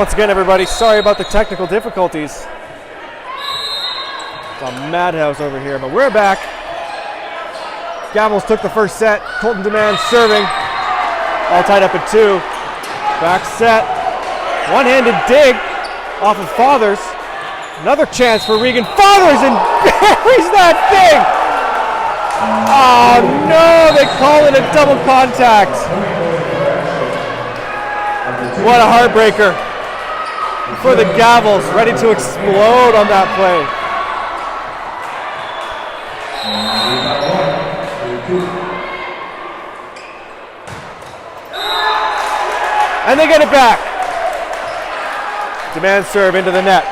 Once again, everybody, sorry about the technical difficulties. It's a madhouse over here, but we're back. Gavels took the first set. Colton Demand serving. All tied up at 2. Back set. One-handed dig off of Fathers. Another chance for Regan. Fathers and buries that thing! Oh no, they call it a double contact. What a heartbreaker for the Gavels, ready to explode on that play. And they get it back. Demand serve into the net.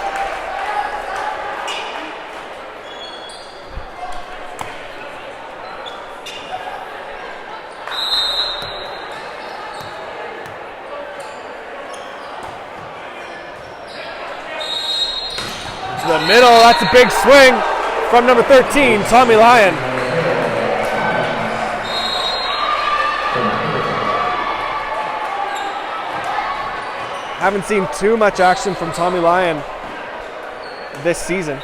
To the middle, that's a big swing from number 13, Tommy Lyon. Haven't seen too much action from Tommy Lyon this season,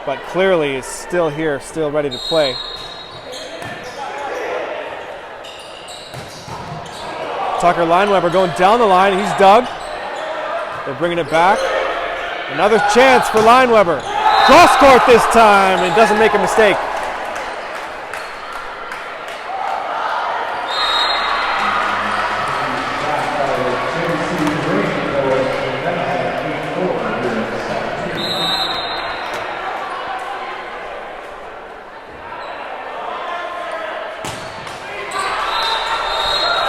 but clearly is still here, still ready to play. Tucker Lineweber going down the line, he's dug. They're bringing it back. Another chance for Lineweber. Cross court this time, and doesn't make a mistake.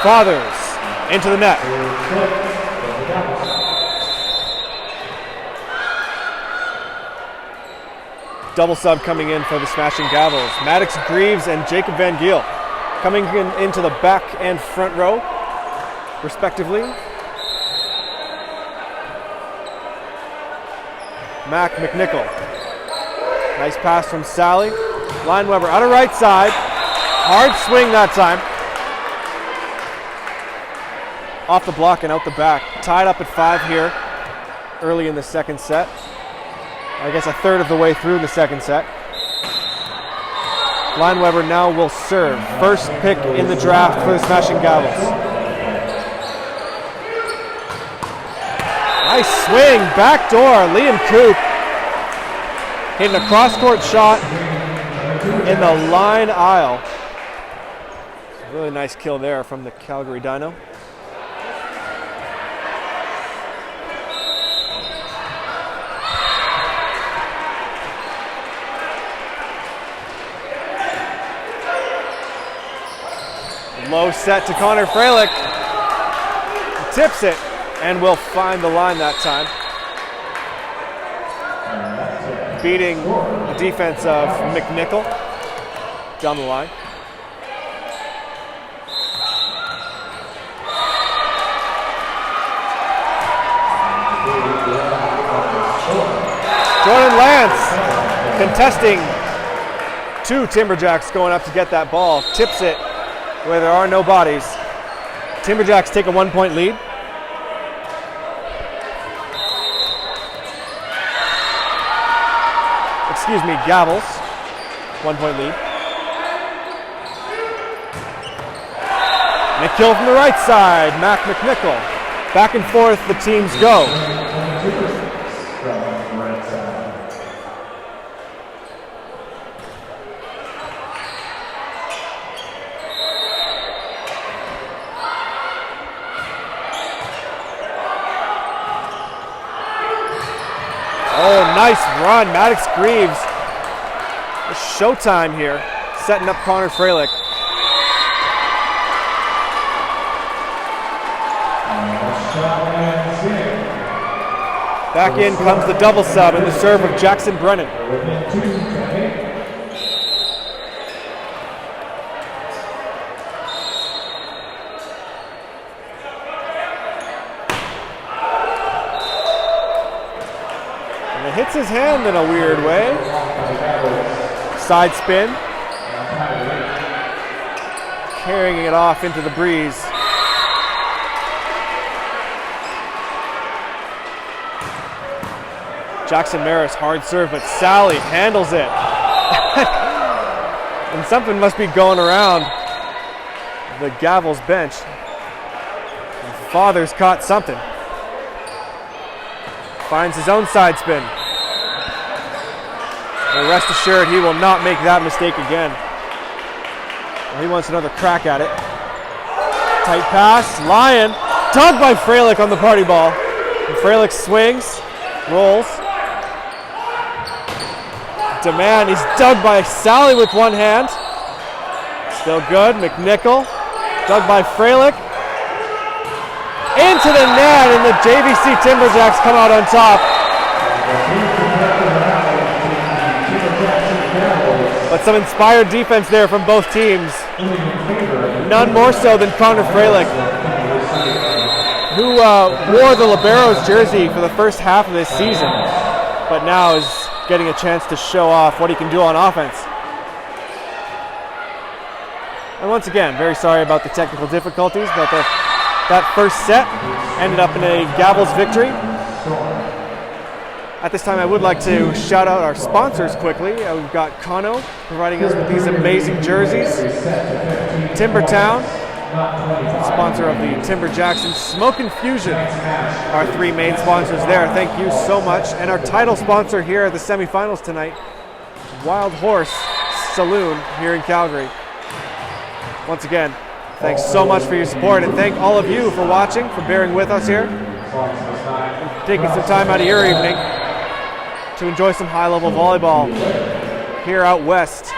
Fathers into the net. Double sub coming in for the smashing Gavels. Maddox Greaves and Jacob Van Giel coming into the back and front row, respectively. Mac McNichol. Nice pass from Sally. Lineweber out of right side. Hard swing that time. Off the block and out the back. Tied up at 5 here early in the second set. I guess a third of the way through the second set. Lineweber now will serve. First pick in the draft for the smashing Gavels. Nice swing, back door. Liam Coop hitting a cross-court shot in the line aisle. Really nice kill there from the Calgary Dino. Low set to Connor Freilich. Tips it and will find the line that time. Beating the defense of McNichol down the line. Jordan Lance contesting 2 Timberjacks going up to get that ball. Tips it where there are no bodies. Timberjacks take a 1-point lead. Excuse me, Gavels. 1-point lead. And a kill from the right side, Mac McNichol. Back and forth the teams go. Oh, nice run, Maddox Greaves. It's showtime here, setting up Connor Freilich. Back in comes the double sub and the serve of Jackson Brennan. Hits his hand in a weird way. Side spin. Carrying it off into the breeze. Jackson Maris, hard serve, but Sally handles it. And something must be going around the Gavels bench. And Father's caught something. Finds his own side spin. And rest assured, he will not make that mistake again. Well, he wants another crack at it. Tight pass, Lyon, dug by Freilich on the party ball. And Freilich swings, rolls. Demand, he's dug by Sally with one hand. Still good, McNichol, dug by Freilich. Into the net, and the JVC Timberjacks come out on top. But some inspired defense there from both teams. None more so than Connor Freilich, who wore the Libero's jersey for the first half of this season, but now is getting a chance to show off what he can do on offense. And once again, very sorry about the technical difficulties, but that first set ended up in a Gavels victory. At this time, I would like to shout out our sponsors quickly. We've got Kano providing us with these amazing jerseys. Timbertown, sponsor of the Timberjacks, and Smoke Infusion, our three main sponsors there. Thank you so much. And our title sponsor here at the semifinals tonight, Wild Horse Saloon here in Calgary. Once again, thanks so much for your support, and thank all of you for watching, for bearing with us here, and taking some time out of your evening to enjoy some high-level volleyball here out west.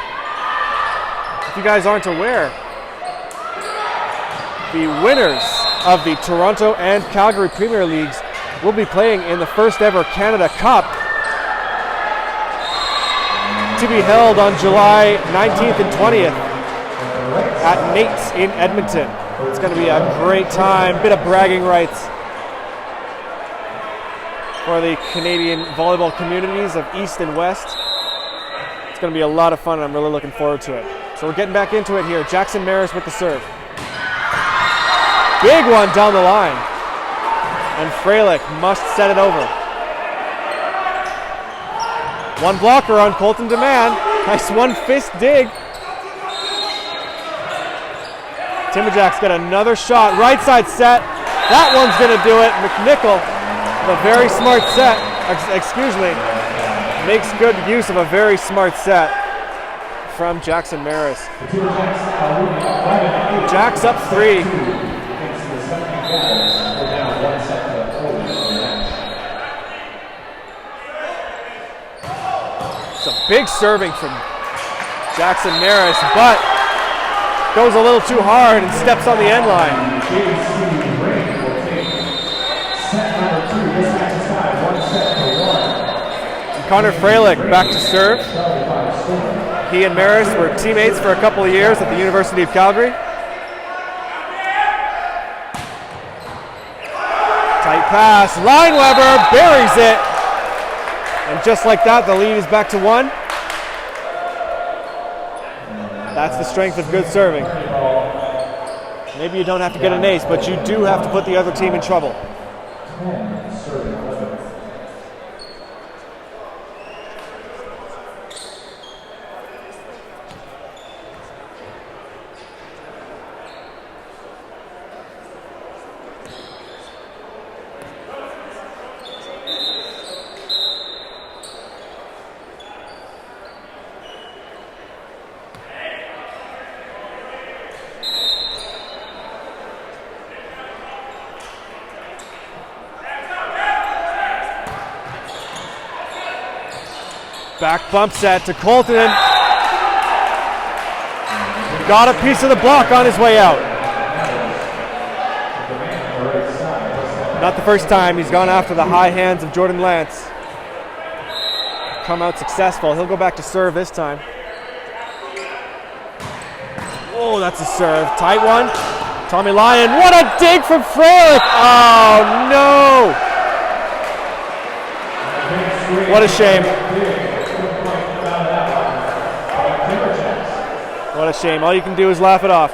If you guys aren't aware, the winners of the Toronto and Calgary Premier Leagues will be playing in the first ever Canada Cup to be held on July 19th and 20th at Nate's in Edmonton. It's going to be a great time, bit of bragging rights for the Canadian volleyball communities of East and West. It's going to be a lot of fun, and I'm really looking forward to it. So we're getting back into it here. Jackson Maris with the serve. Big one down the line. And Freilich must set it over. One blocker on Colton Demand. Nice one fist dig. Timberjacks get another shot. Right side set. That one's going to do it. McNichol, a very smart set. Excuse me. Makes good use of a very smart set from Jackson Maris. Jacks up 3. Some big serving from Jackson Maris, but goes a little too hard and steps on the end line. And Connor Freilich back to serve. He and Maris were teammates for a couple of years at the University of Calgary. Tight pass, Lineweber buries it. And just like that, the lead is back to 1. That's the strength of good serving. Maybe you don't have to get an ace, but you do have to put the other team in trouble. Back bump set to Colton. Got a piece of the block on his way out. Not the first time he's gone after the high hands of Jordan Lance. Come out successful. He'll go back to serve this time. Oh, that's a serve. Tight one. Tommy Lyon. What a dig from Freilich. Oh, no. What a shame. What a shame. All you can do is laugh it off.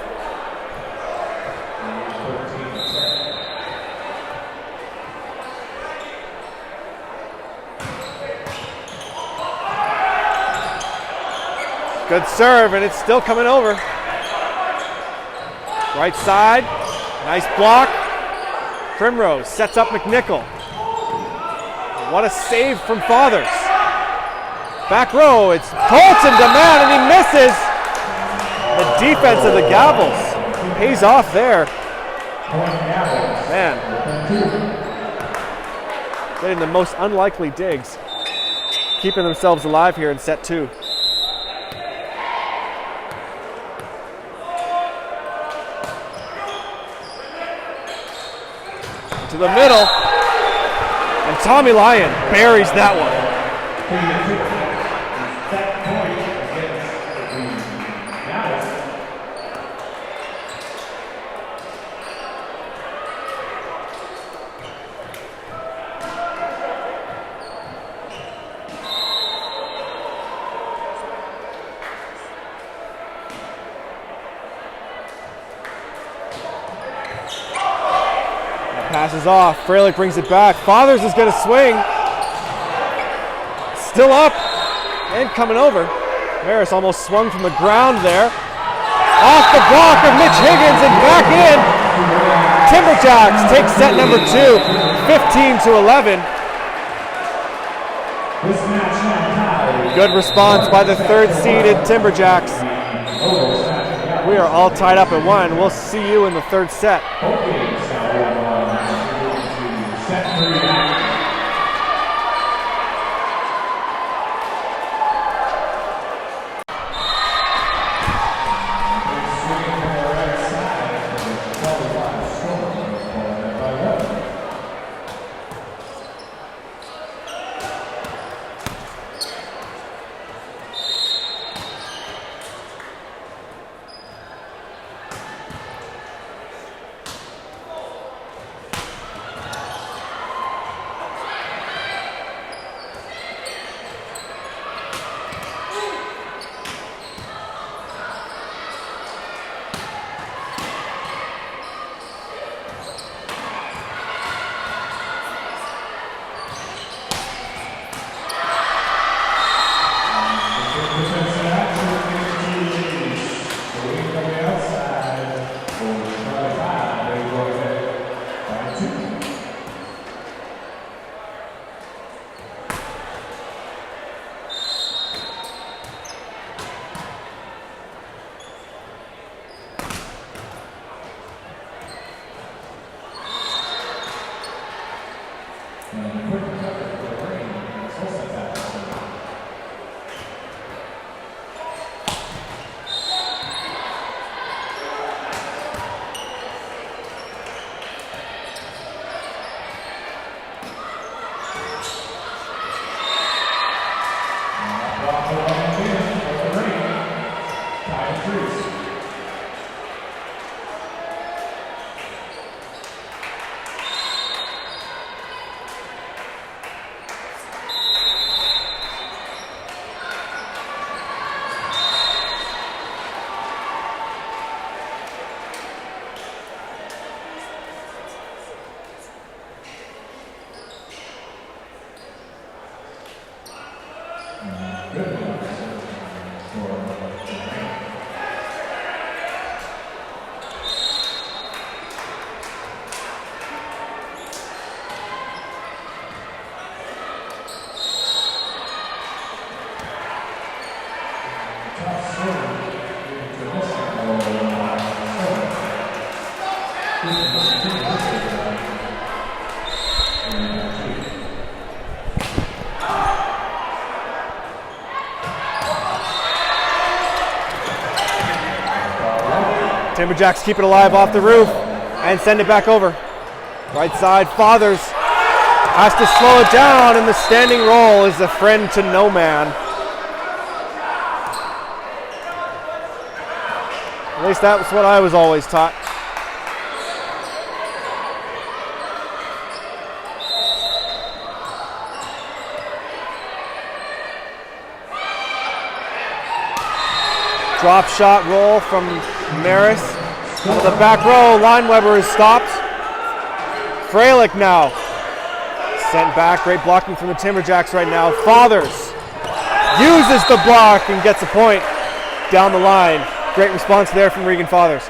Good serve, and it's still coming over. Right side, nice block. Primrose sets up McNichol. What a save from Fathers. Back row, it's Colton to man, and he misses. The defense of the Gavels pays off there. Man, getting the most unlikely digs, keeping themselves alive here in set 2. To the middle, and Tommy Lyon buries that one. Passes off. Freilich brings it back. Fathers is going to swing. Still up and coming over. Maris almost swung from the ground there. Off the block of Mitch Higgins and back in. Timberjacks take set number 2, 15-11. Good response by the 3rd seeded Timberjacks. We are all tied up at 1. We'll see you in the 3rd set. Timberjacks keep it alive off the roof and send it back over. Right side, Fathers has to slow it down, and the standing roll is a friend to no man. At least that was what I was always taught. Drop shot roll from Maris. Into the back row, Lineweber is stopped. Freilich now. Sent back, great blocking from the Timberjacks right now. Fathers uses the block and gets a point. down the line. Great response there from Regan Fathers.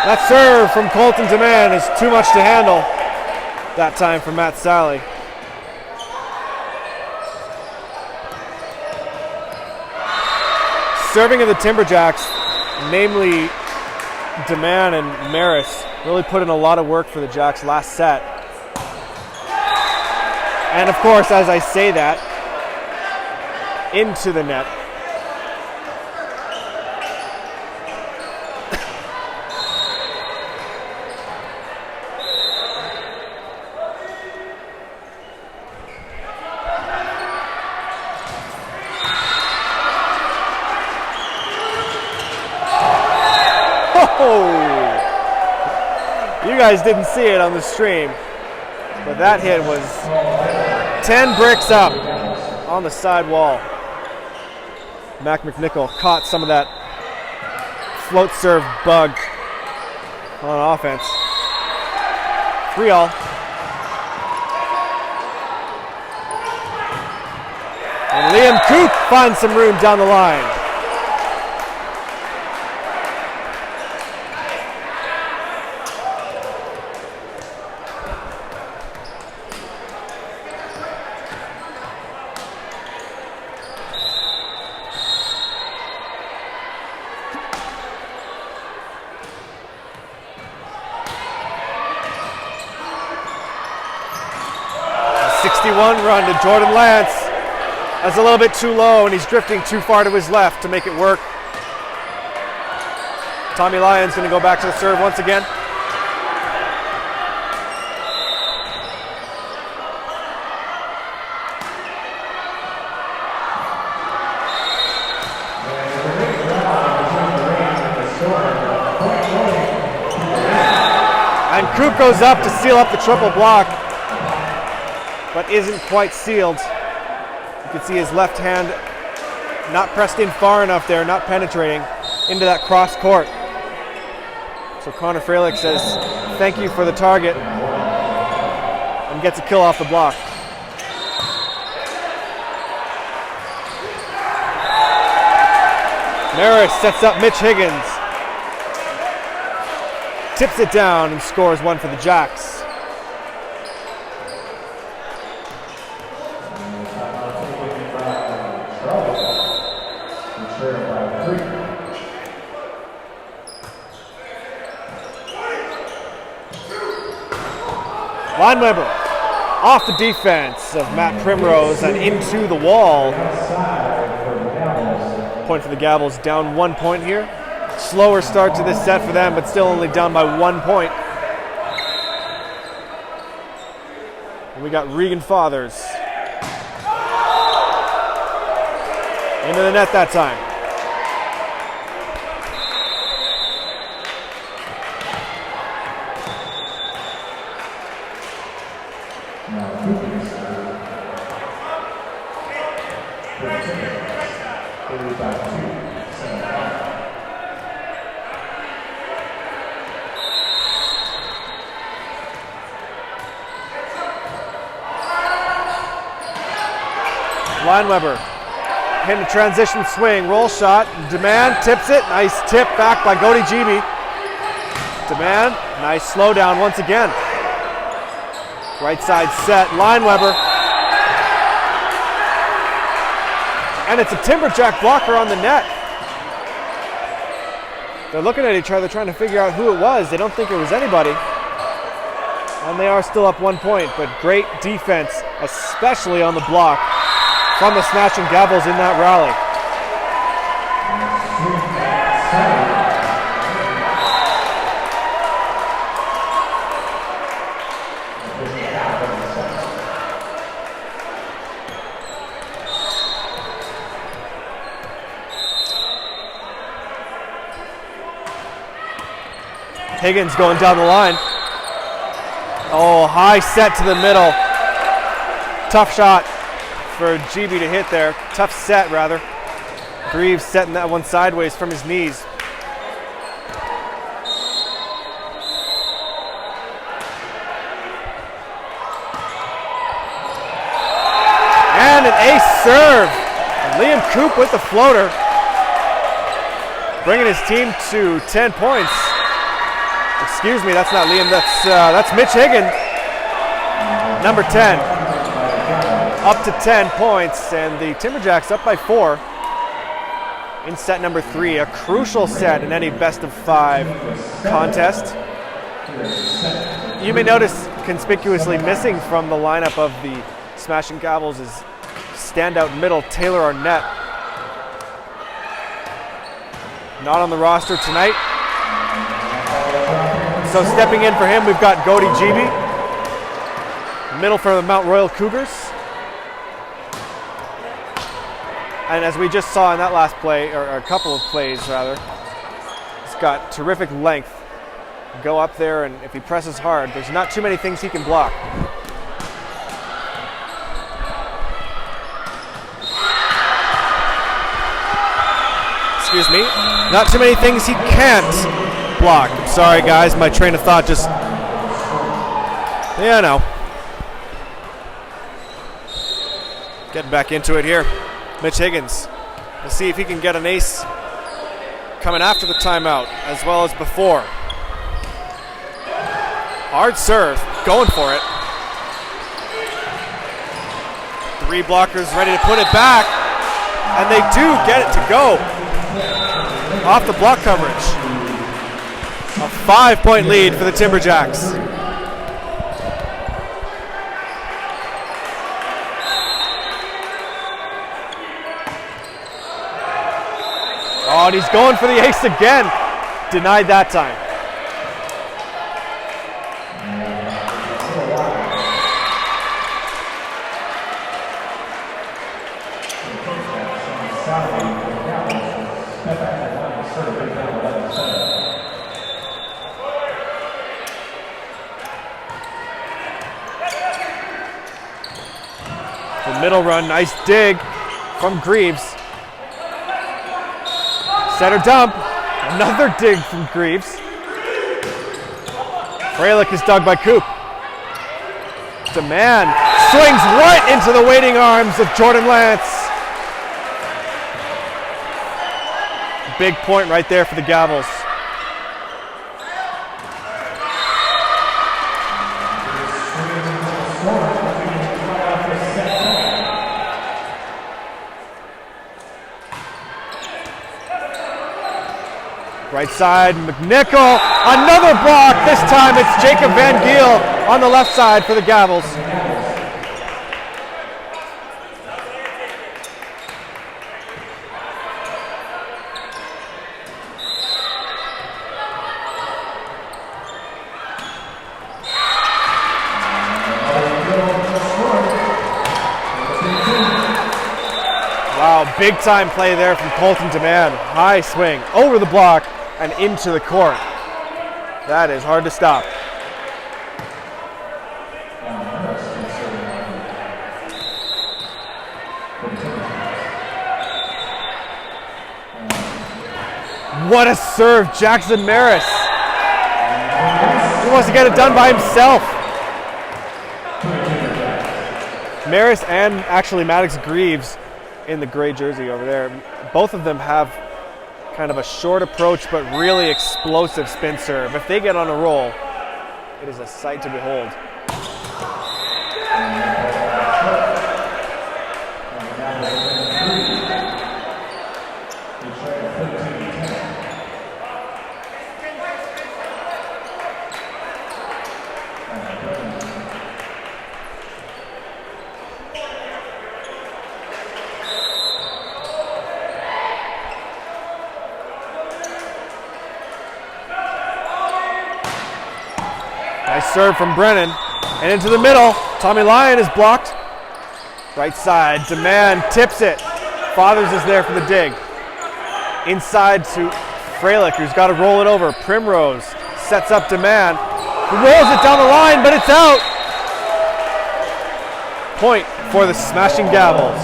That serve from Colton Demand is too much to handle. That time for Matt Sally. Serving of the Timberjacks, namely Demand and Maris, really put in a lot of work for the Jacks last set. And of course, as I say that, into the net. You guys didn't see it on the stream, but that hit was 10 bricks up on the side wall. Mac McNichol caught some of that float serve bug on offense. 3-all. And Liam Koop finds some room down the line. Run to Jordan Lance. That's a little bit too low, and he's drifting too far to his left to make it work. Tommy Lyon's going to go back to the serve once again. And Coop goes up to seal up the triple block, but isn't quite sealed. You can see his left hand not pressed in far enough there, not penetrating into that cross court. So Connor Freilich says, thank you for the target, and gets a kill off the block. Maris sets up Mitch Higgins. Tips it down and scores one for the Jacks. Lineweber off the defense of Matt Primrose and into the wall. Point for the Gavels, down 1 point here. Slower start to this set for them, but still only down by 1 point. And we got Regan Fathers into the net that time. Lineweber hitting a transition swing, roll shot. Demand tips it. Nice tip back by Gody Gibi. Demand, nice slow down once again. Right side set, Lineweber. And it's a Timberjack blocker on the net. They're looking at each other trying to figure out who it was. They don't think it was anybody. And they are still up 1 point, but great defense, especially on the block from the Smashing Gavels in that rally. Higgins going down the line. Oh, high set to the middle. Tough shot for GB to hit there. Tough set, rather. Greaves setting that one sideways from his knees. And an ace serve. And Liam Coop with the floater. Bringing his team to 10 points. Excuse me, that's not Liam, that's Mitch Higgins, number 10. Up to 10 points, and the Timberjacks up by 4 in set number 3. A crucial set in any best of 5 contest. You may notice conspicuously missing from the lineup of the Smashing Gavels is standout middle Taylor Arnett. Not on the roster tonight. So stepping in for him, we've got Gody GB, middle for the Mount Royal Cougars. And as we just saw in that last play, or a couple of plays rather, he's got terrific length. Go up there, and if he presses hard, there's not too many things he can block. Excuse me, not too many things he can't block. Sorry guys, my train of thought just, yeah, no. Getting back into it here. Mitch Higgins. We'll see if he can get an ace coming after the timeout as well as before. Hard serve, going for it. 3 blockers ready to put it back, and they do get it to go off the block coverage. A 5-point lead for the Timberjacks. Oh, and he's going for the ace again. Denied that time. The middle run, nice dig from Greaves. Center dump, another dig from Greaves. Freilich is dug by Coop. Demand swings right into the waiting arms of Jordan Lance. Big point right there for the Gavels. Right side, McNichol, another block. This time it's Jacob Van Giel on the left side for the Gavels. Wow, big time play there from Colton Demand. High swing over the block and into the court. That is hard to stop. What a serve, Jackson Maris. He wants to get it done by himself. Maris and actually Maddox Greaves in the gray jersey over there. Both of them have kind of a short approach but really explosive spin serve. If they get on a roll, it is a sight to behold. serve from Brennan. And into the middle. Tommy Lyon is blocked. Right side. Demand tips it. Fathers is there for the dig. Inside to Freilich, who's got to roll it over. Primrose sets up Demand. He rolls it down the line, but it's out. Point for the Smashing Gavels.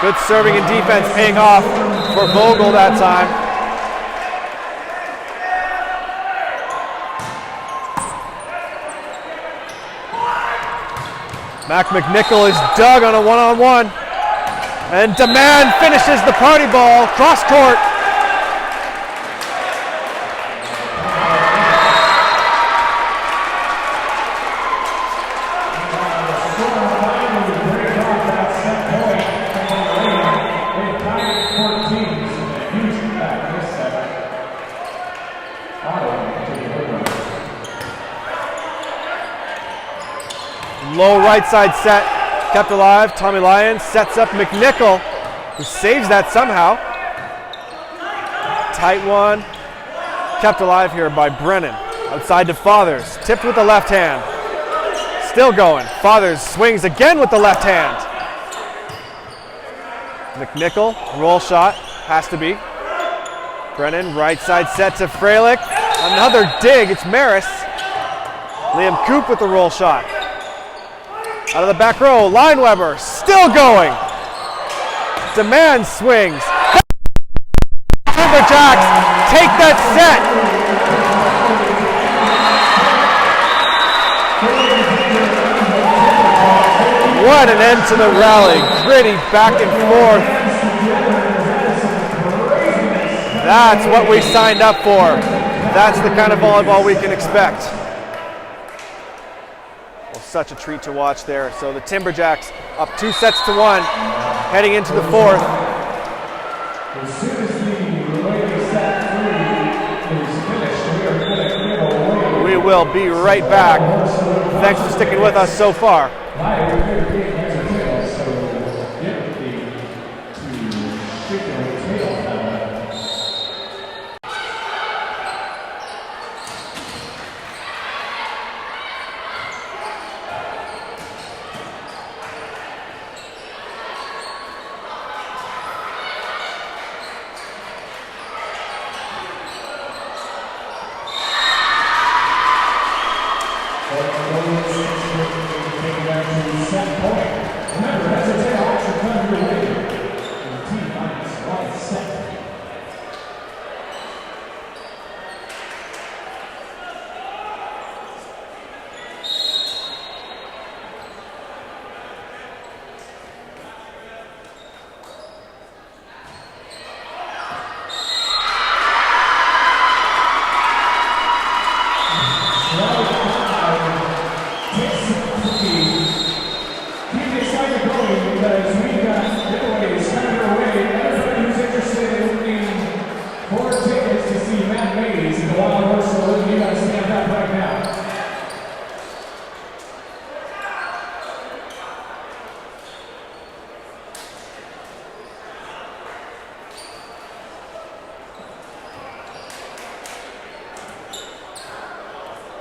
Good serving and defense paying off for Vogel that time. Mac McNichol is dug on a one-on-one. And Demand finishes the party ball, cross court. Low right side set, kept alive. Tommy Lyon sets up McNichol, who saves that somehow. Tight one, kept alive here by Brennan. Outside to Fathers, tipped with the left hand. Still going, Fathers swings again with the left hand. McNichol, roll shot, has to be. Brennan, right side set to Freilich. Another dig, it's Maris. Liam Coop with the roll shot. Out of the back row, Lineweber still going. Demand swings. Timberjacks take that set. What an end to the rally. Gritty back and forth. That's what we signed up for. That's the kind of volleyball we can expect. Such a treat to watch there. So the Timberjacks up 2-1, heading into the fourth. We will be right back. Thanks for sticking with us so far.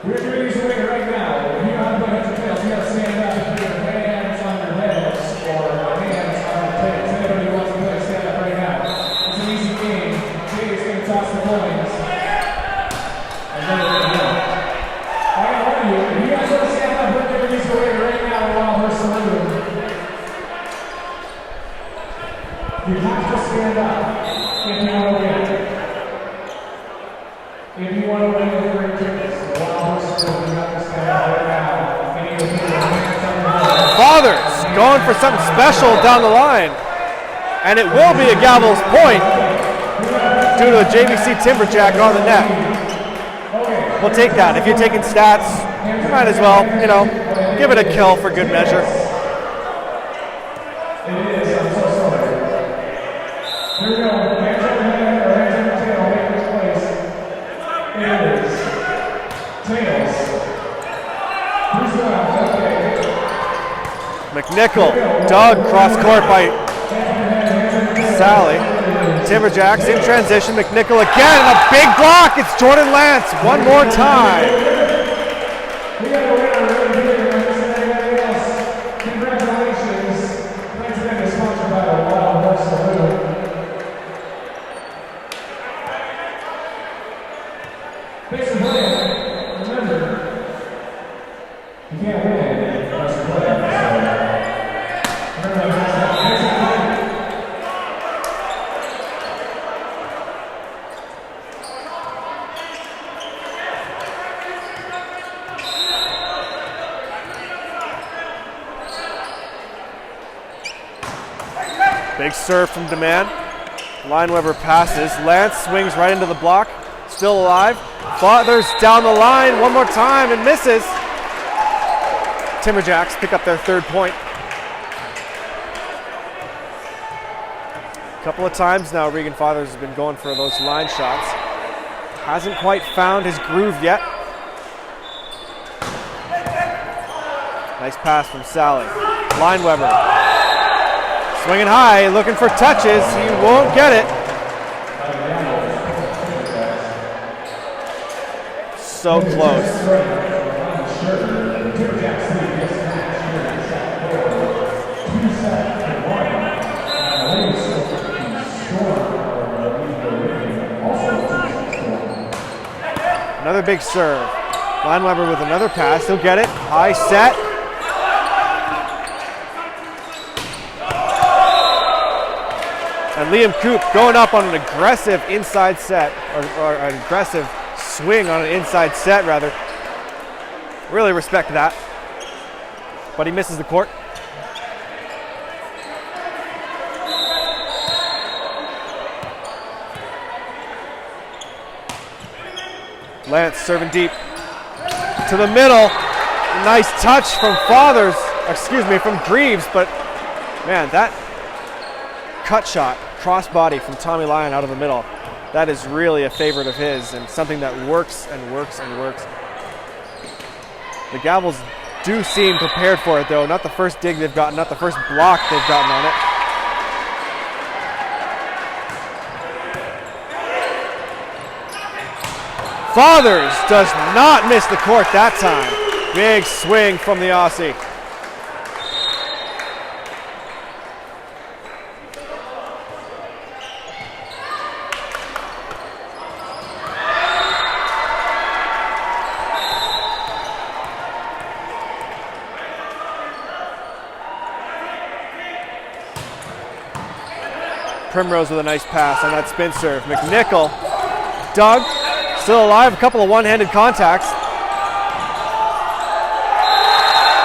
We're doing these away right now. If you have heads or tails, you got to stand up and put your hands on your heads or hands on your tails. Anybody who wants to play, stand up right now. It's an easy game. Jay is going to toss the coins. And then we're going to go. I got to warn you, if you guys want to stand up, put your knees away right now while we're saluting. You have to stand up if you want to win. If you want to win with your tickets. Fathers going for something special down the line, and it will be a Gavels point due to a JVC Timberjack on the net. We'll take that. If you're taking stats, you might as well, give it a kill for good measure. It is. I'm so sorry. Here we go. Hands over head or hands over tail. Make this place. It is. Tails. Who's left? Okay. McNichol, dug cross court by Sally. Timberjacks in transition. McNichol again, and a big block. It's Jordan Lance one more time. We got a winner right here. Everybody else, congratulations. Thanks again to sponsored by the Wild Horse Saloon. Thanks for playing. Remember, you can't win unless you play. So remember that. Thanks for playing. Big serve from Demand. Lineweber passes. Lance swings right into the block. Still alive. Fathers down the line one more time and misses. Timberjacks pick up their third point. A couple of times now Regan Fathers has been going for those line shots. Hasn't quite found his groove yet. Nice pass from Sally. Lineweber. Swinging high, looking for touches. He won't get it. So close. Another big serve. Lineweber with another pass. He'll get it. High set. And Liam Coop going up on an aggressive inside set, or an aggressive swing on an inside set, rather. Really respect that. But he misses the court. Lance serving deep to the middle. Nice touch from from Greaves, but man, that cut shot, crossbody from Tommy Lyon out of the middle, that is really a favorite of his and something that works and works and works. The Gavels do seem prepared for it though. Not the first dig they've gotten, not the first block they've gotten on it. Fathers does not miss the court that time. Big swing from the Aussie. Primrose with a nice pass on that spin serve. McNichol dug. Still alive, a couple of one-handed contacts.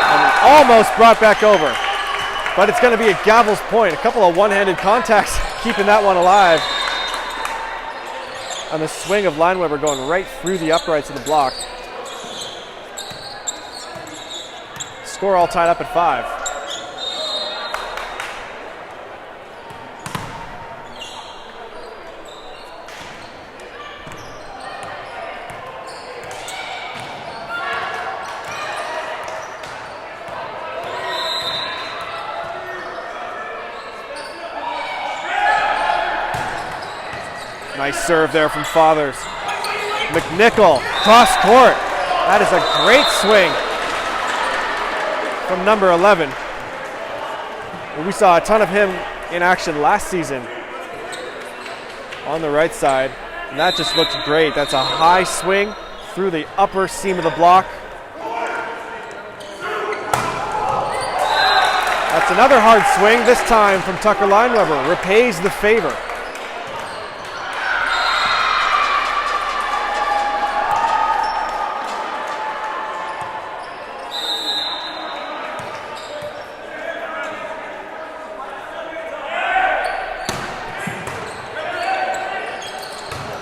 And almost brought back over. But it's going to be a Gavels point. A couple of one-handed contacts keeping that one alive. And the swing of Lineweber going right through the uprights of the block. Score all tied up at 5. Nice serve there from Fathers. McNichol, cross court. That is a great swing from number 11. We saw a ton of him in action last season on the right side, and that just looked great. That's a high swing through the upper seam of the block. That's another hard swing, this time from Tucker Lineweber. Repays the favor.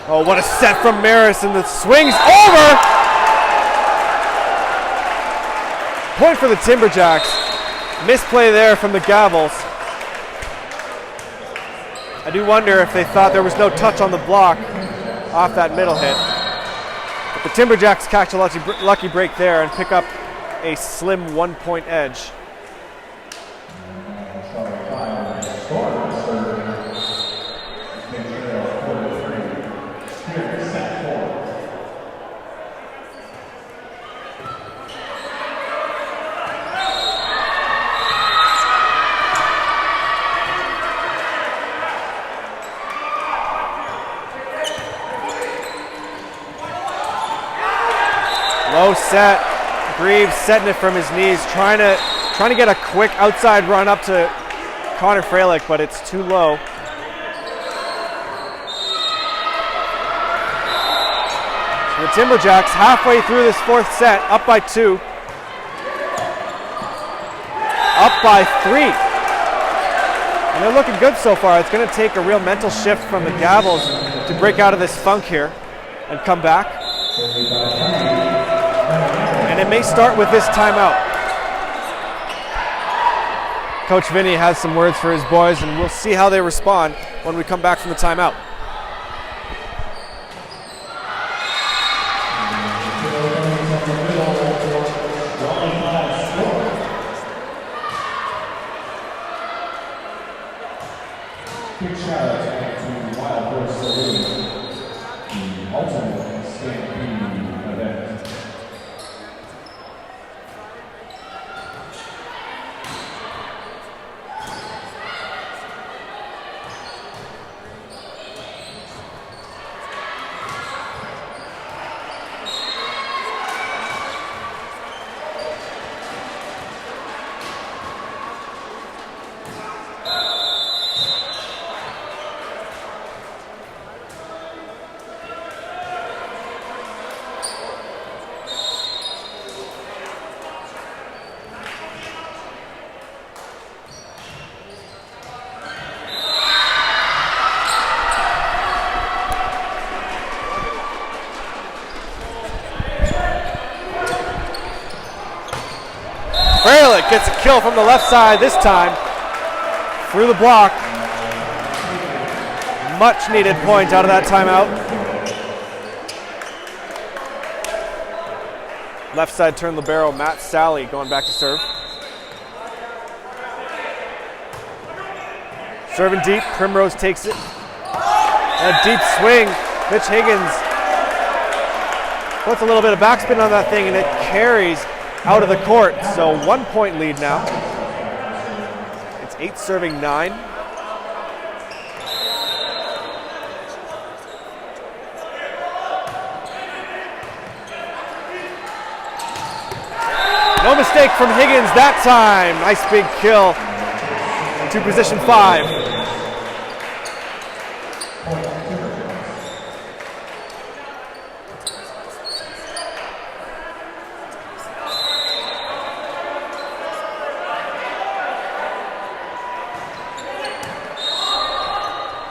Oh, what a set from Maris, and the swing's over! Point for the Timberjacks. Misplay there from the Gavels. I do wonder if they thought there was no touch on the block off that middle hit. But the Timberjacks catch a lucky break there and pick up a slim 1-point edge. set. Greaves setting it from his knees, trying to get a quick outside run up to Connor Freilich, but it's too low. So the Timberjacks halfway through this fourth set, up by 2. Up by 3. And they're looking good so far. It's going to take a real mental shift from the Gavels to break out of this funk here and come back. And it may start with this timeout. Coach Vinny has some words for his boys, and we'll see how they respond when we come back from the timeout. Big shout out to Wild Horse Saloon, the ultimate stampede event. Freilich gets a kill from the left side this time. Through the block. Much needed point out of that timeout. Left side turn libero, Matt Sally going back to serve. Serving deep, Primrose takes it. And a deep swing. Mitch Higgins puts a little bit of backspin on that thing and it carries out of the court. So 1 point lead now. It's 8 serving 9. No mistake from Higgins that time. Nice big kill to position 5.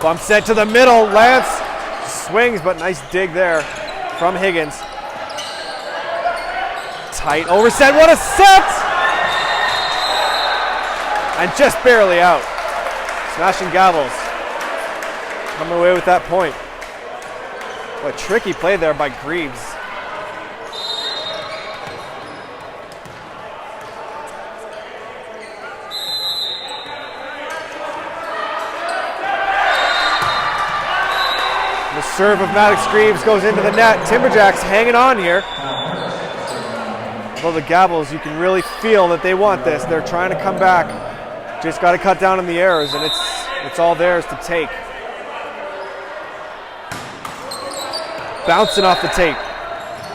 Bump set to the middle. Lance swings, but nice dig there from Higgins. Tight overset. What a set! And just barely out. Smashing Gavels. Coming away with that point. What a tricky play there by Greaves. The serve of Maddox Greaves goes into the net. Timberjacks hanging on here. Well, the Gavels, you can really feel that they want this. They're trying to come back. Just got to cut down on the errors, and it's all theirs to take. Bouncing off the tape.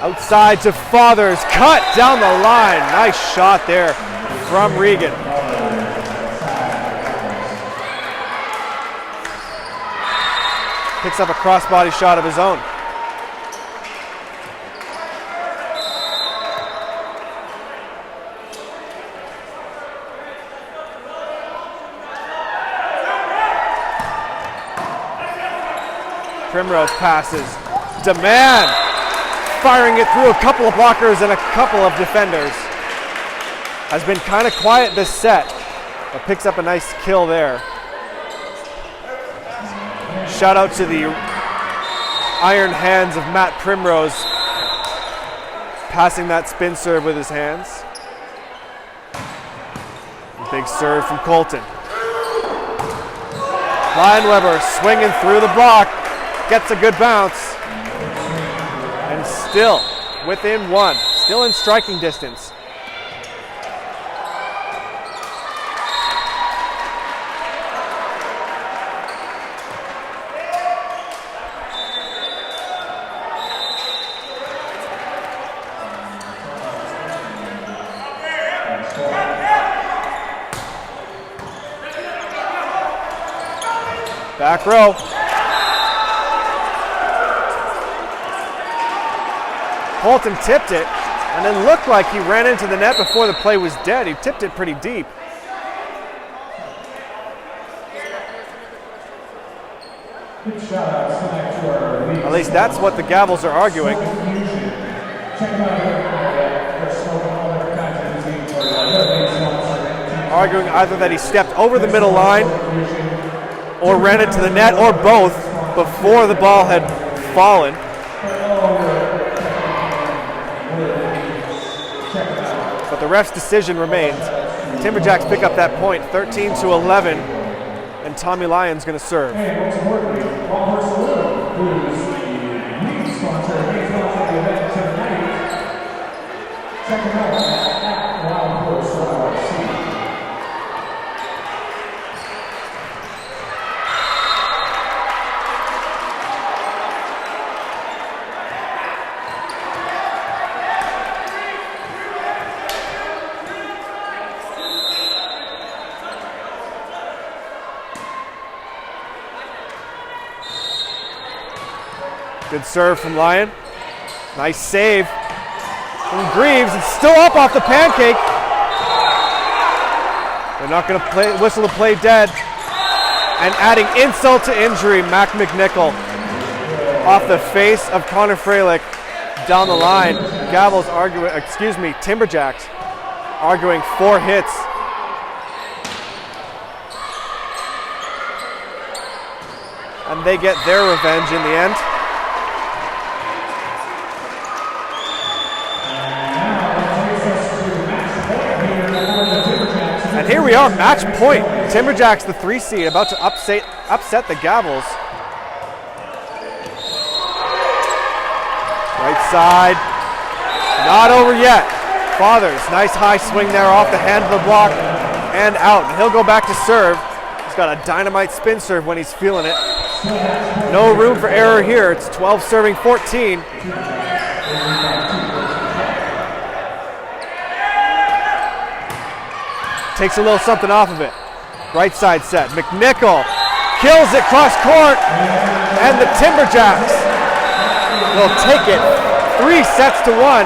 Outside to Fathers. Cut down the line. Nice shot there from Regan. Picks up a crossbody shot of his own. Primrose passes. Demand firing it through a couple of blockers and a couple of defenders. Has been kind of quiet this set, but picks up a nice kill there. Shout out to the iron hands of Matt Primrose, passing that spin serve with his hands. Big serve from Colton. Lionweber swinging through the block, gets a good bounce, and still within 1, still in striking distance. Back row. Colton tipped it, and it looked like he ran into the net before the play was dead. He tipped it pretty deep. At least that's what the Gavels are arguing. Arguing either that he stepped over the middle line or ran into the net, or both, before the ball had fallen. But the ref's decision remains. Timberjacks pick up that point, 13-11, and Tommy Lyon's going to serve. Good serve from Lyon. Nice save from Greaves. It's still up off the pancake. They're not going to whistle the play dead. And adding insult to injury, Mac McNichol off the face of Connor Freilich down the line. Gavels arguing, Timberjacks arguing 4 hits. And they get their revenge in the end. And here we are, match point. Timberjacks, the 3 seed, about to upset the Gavels. Right side, not over yet. Fathers, nice high swing there off the hand of the block and out. And he'll go back to serve. He's got a dynamite spin serve when he's feeling it. No room for error here. It's 12 serving 14. Takes a little something off of it. Right side set. McNichol kills it cross court, and the Timberjacks will take it 3-1,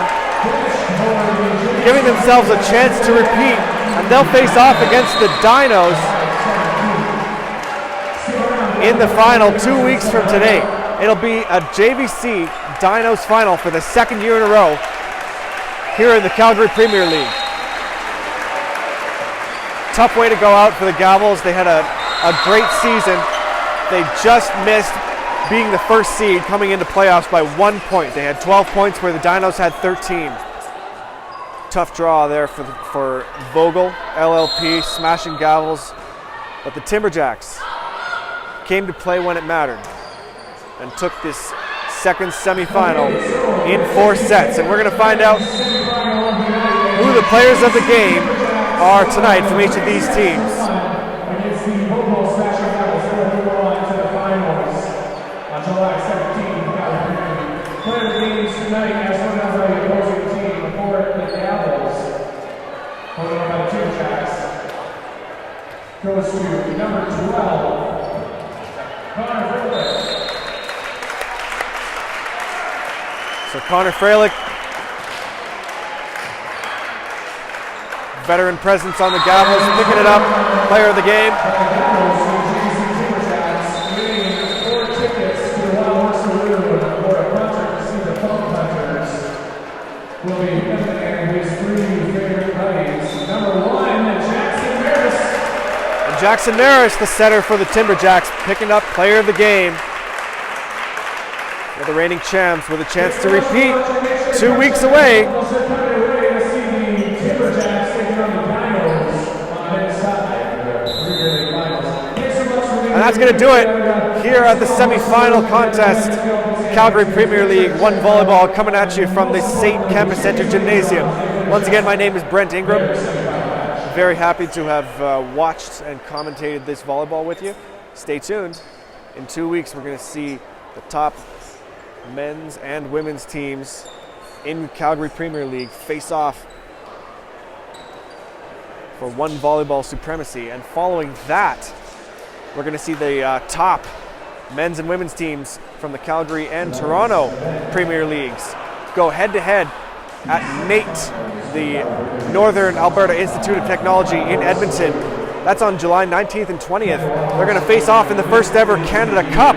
giving themselves a chance to repeat, and they'll face off against the Dinos in the final 2 weeks from today. It'll be a JVC Dinos final for the 2nd year in a row here in the Calgary Premier League. Tough way to go out for the Gavels. They had a great season. They just missed being the 1st seed coming into playoffs by 1 point. They had 12 points where the Dinos had 13. Tough draw there for Vogel, LLP, smashing Gavels. But the Timberjacks came to play when it mattered and took this 2nd semifinal in 4 sets. And we're going to find out who the players of the game are tonight from each of these teams. Against the Vogel smashing Gavels, they will go on to the finals on July 17th. Player of the games tonight, as one of the opposing team for the Gavels, holding on by the Timberjacks, goes to number 12, Connor Freilich. So Connor Freilich, veteran presence on the Gavels, picking it up, player of the game. And Jackson Maris, the setter for the Timberjacks, picking up player of the game. For the reigning champs with a chance to repeat 2 weeks away. And that's going to do it here at the semifinal contest. Calgary Premier League 1 volleyball coming at you from the St. Campus Center Gymnasium. Once again, my name is Brent Ingram. Very happy to have watched and commentated this volleyball with you. Stay tuned. In 2 weeks, we're going to see the top men's and women's teams in Calgary Premier League face off for 1 volleyball supremacy. And following that, We're going to see the top men's and women's teams from the Calgary and Toronto Premier Leagues go head-to-head at NAIT, the Northern Alberta Institute of Technology in Edmonton. That's on July 19th and 20th. They're going to face off in the first ever Canada Cup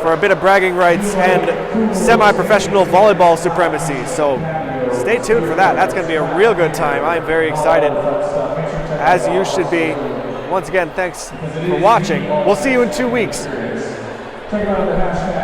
for a bit of bragging rights and semi-professional volleyball supremacy. So stay tuned for that. That's going to be a real good time. I'm very excited, as you should be. Once again, thanks for watching. We'll see you in 2 weeks. Check out the hashtag.